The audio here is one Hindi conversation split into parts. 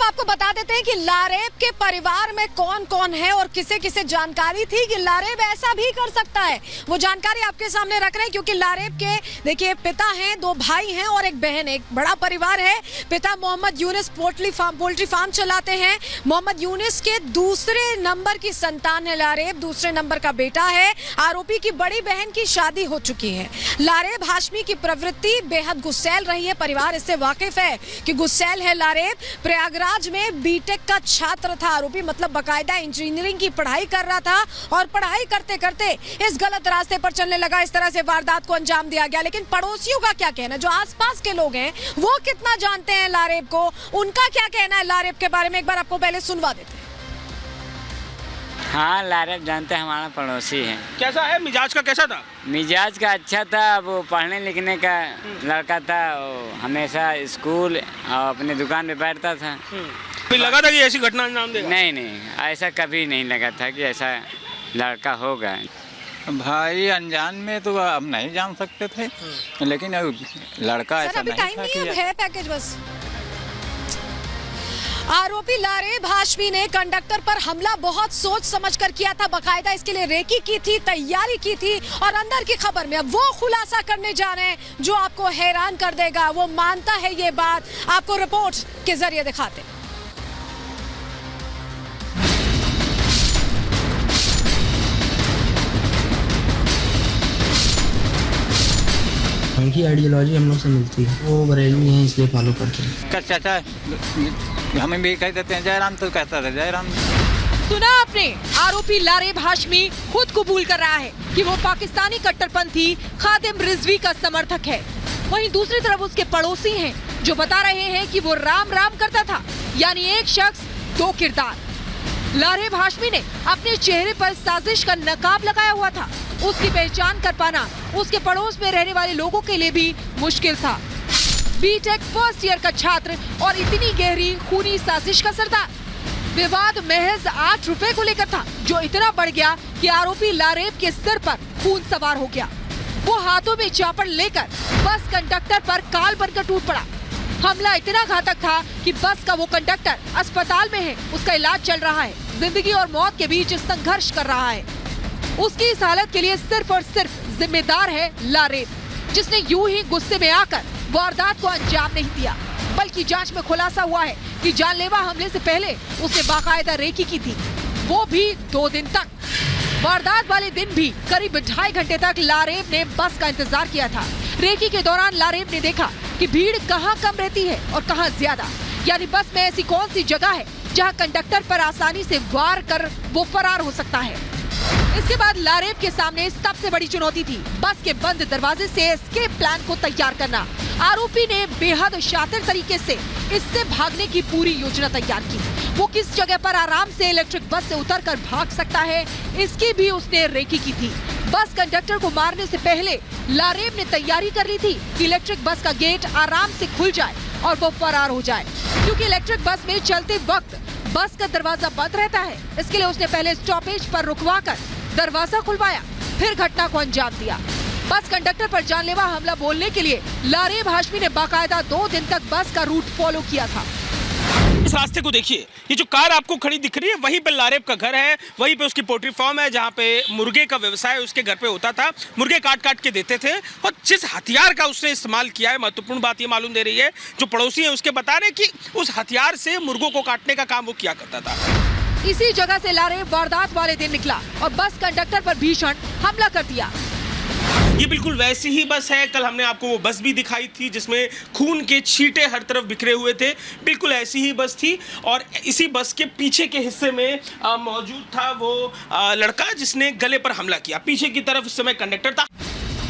आपको बता देते हैं कि लारेब के परिवार में कौन कौन है और किसे किसे जानकारी थी कि लारेब ऐसा भी कर सकता है, वो जानकारी आपके सामने रख रहे हैं। क्योंकि लारेब के देखिए पिता हैं, 2 भाई हैं और एक बहन है, एक बड़ा परिवार है। पिता मोहम्मद यूनिस पोल्ट्री फार्म चलाते हैं। मोहम्मद यूनिस के दूसरे नंबर की संतान है लारेब, दूसरे नंबर का बेटा है। आरोपी की बड़ी बहन की शादी हो चुकी है। लारेब हाशमी की प्रवृत्ति बेहद गुस्सैल रही है, परिवार इससे वाकिफ है कि गुस्सैल है लारेब। प्रयागराज में बीटेक का छात्र था आरोपी, मतलब बकायदा इंजीनियरिंग की पढ़ाई कर रहा था और पढ़ाई करते करते इस गलत रास्ते पर चलने लगा। इस तरह से वारदात को अंजाम दिया गया। लेकिन पड़ोसियों का क्या कहना, जो आसपास के लोग हैं वो कितना जानते हैं लारेब को, उनका क्या कहना है लारेब के बारे में, एक बार आपको पहले सुनवा देते हैं। हाँ, लारेब जानते हैं, हमारा पड़ोसी है। कैसा है, मिजाज का कैसा था? मिजाज का अच्छा था, वो पढ़ने लिखने का लड़का था, वो हमेशा स्कूल और अपने दुकान पे बैठता था। कभी लगा था कि ऐसी घटना अंजाम देगा? नहीं, ऐसा कभी नहीं लगा था कि ऐसा लड़का होगा। भाई अनजान में तो अब नहीं जान सकते थे, लेकिन लड़का ऐसा नहीं था कि है पैकेज बस। आरोपी लारेब हाशमी ने कंडक्टर पर हमला बहुत सोच समझकर किया था, बकायदा इसके लिए रेकी की थी, तैयारी की थी। और अंदर की खबर में अब वो खुलासा करने जा रहे हैं जो आपको हैरान कर देगा। वो मानता है ये बात, आपको रिपोर्ट के जरिए दिखाते हैं। उनकी आइडियोलॉजी हम लोग से मिलती है, वो बरेलवी हैं इसलिए फॉलो करते हैं। चाचा हमें भी कह देते हैं जयराम, तो कहता था जयराम। सुना आपने, आरोपी लारेब हाशमी खुद कबूल कर रहा है कि वो पाकिस्तानी कट्टरपंथी खादिम रिजवी का समर्थक है। वहीं दूसरी तरफ उसके पड़ोसी हैं जो बता रहे हैं कि वो राम राम करता था, यानी एक शख्स 2 किरदार। लारेब हाशमी ने अपने चेहरे पर साजिश का नकाब लगाया हुआ था। उसकी पहचान कर पाना उसके पड़ोस में रहने वाले लोगों के लिए भी मुश्किल था। बीटेक फर्स्ट ईयर का छात्र और इतनी गहरी खूनी साजिश का सरदार। विवाद महज 8 रुपए को लेकर था, जो इतना बढ़ गया कि आरोपी लारेब के सिर पर खून सवार हो गया। वो हाथों में चापड़ लेकर बस कंडक्टर पर काल बनकर टूट पड़ा। हमला इतना घातक था कि बस का वो कंडक्टर अस्पताल में है, उसका इलाज चल रहा है, जिंदगी और मौत के बीच संघर्ष कर रहा है। उसकी इस हालत के लिए सिर्फ और सिर्फ जिम्मेदार है लारेब, जिसने यूं ही गुस्से में आकर वारदात को अंजाम नहीं दिया, बल्कि जांच में खुलासा हुआ है कि जानलेवा हमले से पहले उसने बाकायदा रेकी की थी, वो भी 2 दिन तक। वारदात वाले दिन भी करीब 2.5 घंटे तक लारेब ने बस का इंतजार किया था। रेकी के दौरान लारेब ने देखा कि भीड़ कहाँ कम रहती है और कहाँ ज्यादा, यानी बस में ऐसी कौन सी जगह है जहाँ कंडक्टर पर आसानी से वार कर वो फरार हो सकता है। इसके बाद लारेब के सामने सबसे बड़ी चुनौती थी बस के बंद दरवाजे से एस्केप प्लान को तैयार करना। आरोपी ने बेहद शातिर तरीके से इससे भागने की पूरी योजना तैयार की। वो किस जगह पर आराम से इलेक्ट्रिक बस से उतरकर भाग सकता है, इसकी भी उसने रेकी की थी। बस कंडक्टर को मारने से पहले लारेब ने तैयारी कर ली थी कि इलेक्ट्रिक बस का गेट आराम से खुल जाए और वो फरार हो जाए, क्योंकि इलेक्ट्रिक बस में चलते वक्त बस का दरवाजा बंद रहता है। इसके लिए उसने पहले स्टॉपेज पर रुकवाकर दरवाजा खुलवाया, फिर घटना को अंजाम दिया। बस कंडक्टर पर जानलेवा हमला बोलने के लिए लारेब हाशमी ने बाकायदा 2 दिन तक बस का रूट फॉलो किया था। इस रास्ते को देखिए, ये जो कार आपको खड़ी दिख रही है वहीं पे लारेब का घर है, वहीं पे उसकी पोल्ट्री फार्म है जहाँ पे मुर्गे का व्यवसाय उसके घर पे होता था। मुर्गे काट काट के देते थे और जिस हथियार का उसने इस्तेमाल किया है, महत्वपूर्ण बात ये मालूम दे रही है, जो पड़ोसी है उसके बता रहे कि उस हथियार से मुर्गों को काटने का काम वो किया करता था। इसी जगह से लारेब वारदात वाले दिन निकला और बस कंडक्टर पर भीषण हमला कर दिया। ये बिल्कुल वैसी ही बस है, कल हमने आपको वो बस भी दिखाई थी जिसमें खून के छींटे हर तरफ बिखरे हुए थे, बिल्कुल ऐसी ही बस थी। और इसी बस के पीछे के हिस्से में मौजूद था वो लड़का जिसने गले पर हमला किया। पीछे की तरफ इस समय कंडक्टर था।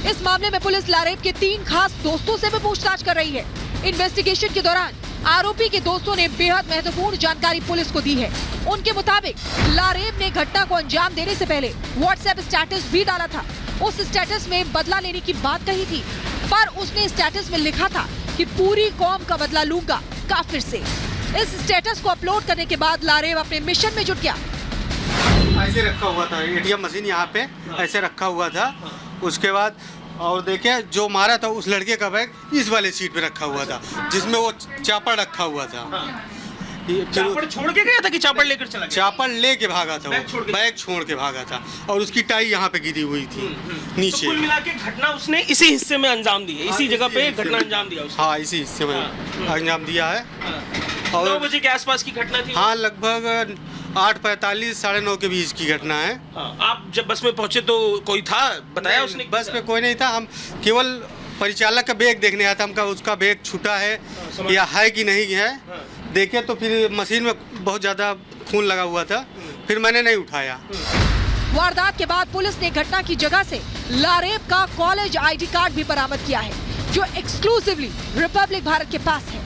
इस मामले में पुलिस लारेब के 3 खास दोस्तों से भी पूछताछ कर रही है। इन्वेस्टिगेशन के दौरान आरोपी के दोस्तों ने बेहद महत्वपूर्ण जानकारी पुलिस को दी है। उनके मुताबिक लारेब ने घटना को अंजाम देने से पहले व्हाट्सएप स्टेटस भी डाला था। उस स्टेटस में बदला लेने की बात कही थी, पर उसने स्टेटस में लिखा था कि पूरी कौम का बदला लूंगा काफिर से। इस स्टेटस को अपलोड करने के बाद लारेब अपने मिशन में जुट गया। ऐसे रखा हुआ था एटीएम मशीन, यहाँ पे ऐसे रखा हुआ था। उसके बाद और देखिए जो मारा था उस लड़के का बैग इस वाले सीट पे रखा हुआ था, जिसमें वो चापड़ रखा हुआ था। चापड़ छोड़ के गया था कि चापड़ लेकर चला गया? चापड़ लेके भागा था, बैग छोड़ वो के? बैग छोड़ के भागा था और उसकी टाई यहाँ पे गिरी हुई थी तो नीचे। कुल मिला के घटना उसने इसी हिस्से में अंजाम दी है, इसी जगह पे हिस्से घटना में। अंजाम दिया उसने। हाँ, इसी हिस्से में अंजाम दिया है। 9 बजे के आसपास की घटना थी। हाँ, लगभग 8:45 9:30 के बीच की घटना है। हाँ, आप जब बस में पहुंचे तो कोई था, बताया उसने? बस में कोई नहीं था, हम केवल परिचालक का बैग देखने आया था, हमका उसका बैग छूटा है या है कि नहीं है। देखे तो फिर मशीन में बहुत ज़्यादा खून लगा हुआ था, फिर मैंने नहीं उठाया। वारदात के बाद पुलिस ने घटना की जगह से लारेब का कॉलेज आईडी कार्ड भी बरामद किया है, जो एक्सक्लूसिवली रिपब्लिक भारत के पास है।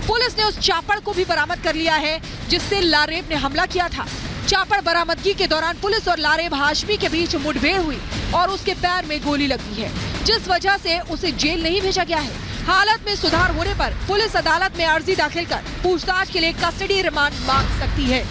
पुलिस ने उस चापड़ को भी बरामद कर लिया है जिससे लारेब ने हमला किया था। चापड़ बरामदगी के दौरान पुलिस और लारेब हाशमी के बीच मुठभेड़ हुई और उसके पैर में गोली लगी है, जिस वजह से उसे जेल नहीं भेजा गया है। हालत में सुधार होने पर पुलिस अदालत में अर्जी दाखिल कर पूछताछ के लिए कस्टडी रिमांड मांग सकती है।